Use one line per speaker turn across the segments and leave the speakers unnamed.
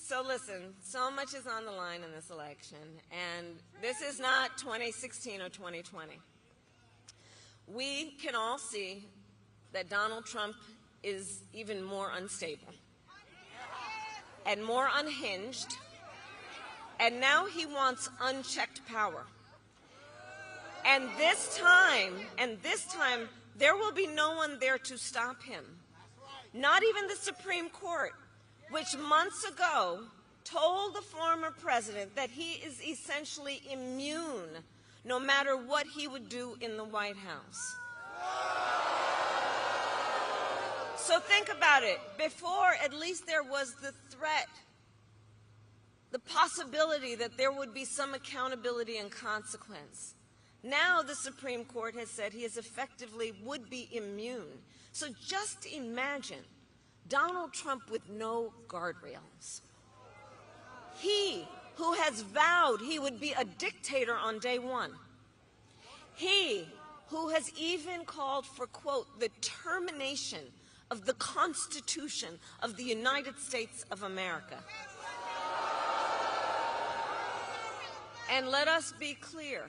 So listen, so much is on the line in this election, and this is not 2016 or 2020. We can all see that Donald Trump is even more unstable and more unhinged, and now he wants unchecked power. And this time, there will be no one there to stop him. Not even the Supreme Court, which months ago told the former president that he is essentially immune no matter what he would do in the White House. So think about it. Before, at least there was the threat, the possibility that there would be some accountability and consequence. Now the Supreme Court has said he is effectively would be immune. So just imagine Donald Trump with no guardrails. He who has vowed he would be a dictator on day one. He who has even called for, quote, the termination of the Constitution of the United States of America. And let us be clear,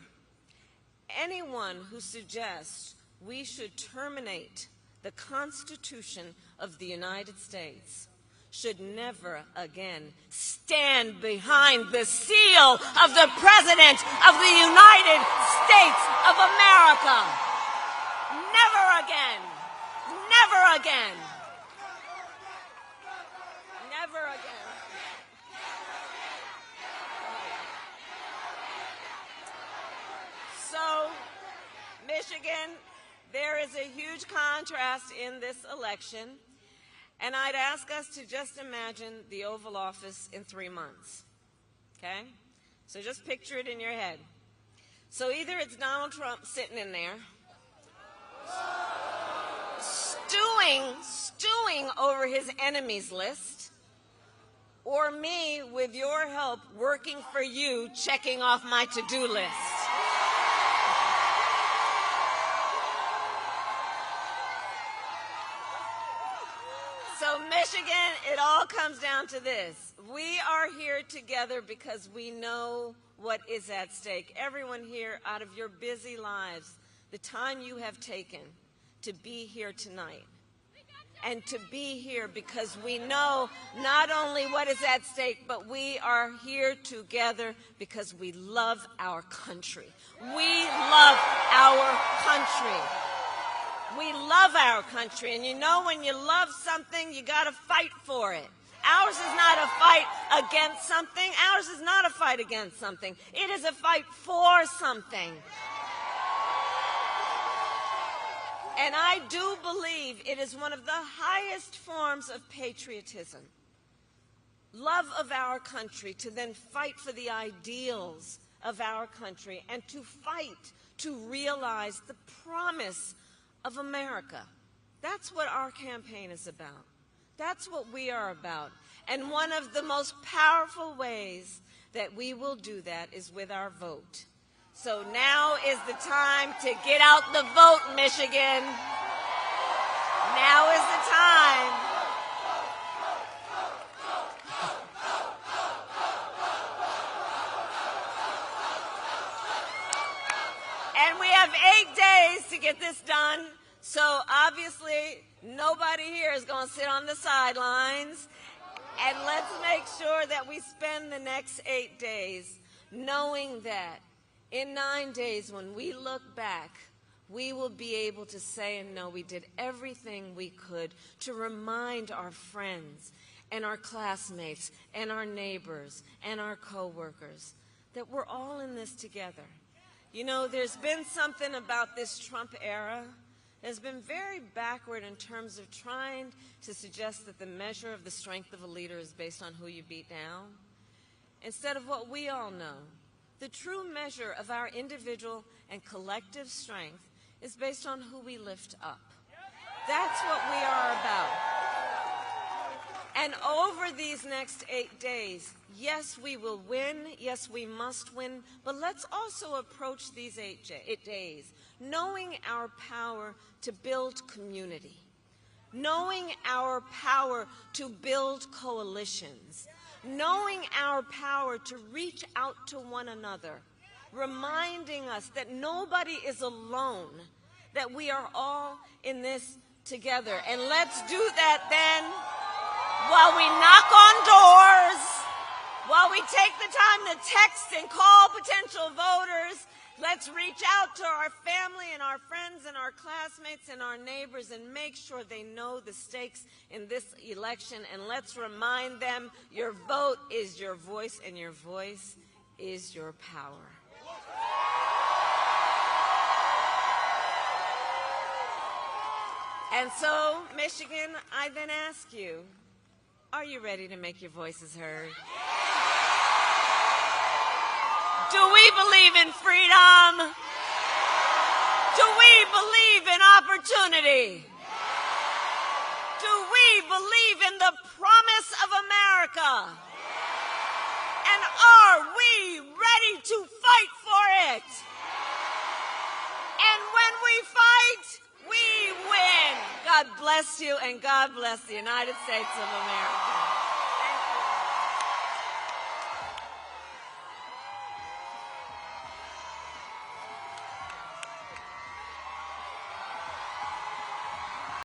anyone who suggests we should terminate the Constitution of the United States should never again stand behind the seal of the President of the United States of America. Never again. Never again. Never again. So, Michigan, there is a huge contrast in this election, and I'd ask us to just imagine the Oval Office in 3 months, okay? So just picture it in your head. So either it's Donald Trump sitting in there, stewing over his enemies list, or me, with your help, working for you, checking off my to-do list. So Michigan, it all comes down to this. We are here together because we know what is at stake. Everyone here, out of your busy lives, the time you have taken to be here tonight, and to be here because we know not only what is at stake, but we are here together because we love our country. We love our country. We love our country, and you know when you love something, you got to fight for it. Ours is not a fight against something. Ours is not a fight against something. It is a fight for something. And I do believe it is one of the highest forms of patriotism, love of our country, to then fight for the ideals of our country and to fight to realize the promise of America. That's what our campaign is about. That's what we are about. And one of the most powerful ways that we will do that is with our vote. So now is the time to get out the vote, Michigan. Now is the time. And we have 8 days to get this done. So obviously, nobody here is going to sit on the sidelines. And let's make sure that we spend the next 8 days knowing that in 9 days, when we look back, we will be able to say and know we did everything we could to remind our friends and our classmates and our neighbors and our coworkers that we're all in this together. You know, there's been something about this Trump era that has been very backward in terms of trying to suggest that the measure of the strength of a leader is based on who you beat down, instead of what we all know. The true measure of our individual and collective strength is based on who we lift up. That's what we are about. And over these next 8 days, yes, we will win. Yes, we must win. But let's also approach these 8 days knowing our power to build community, knowing our power to build coalitions, knowing our power to reach out to one another, reminding us that nobody is alone, that we are all in this together. And let's do that then while we knock on doors, while we take the time to text and call potential voters. Let's reach out to our family and our friends and our classmates and our neighbors and make sure they know the stakes in this election. And let's remind them your vote is your voice and your voice is your power. And so, Michigan, I then ask you, are you ready to make your voices heard? Do we believe in freedom? Do we believe in opportunity? Do we believe in the promise of America? And are we ready to fight for it? And when we fight, we win. God bless you, and God bless the United States of America.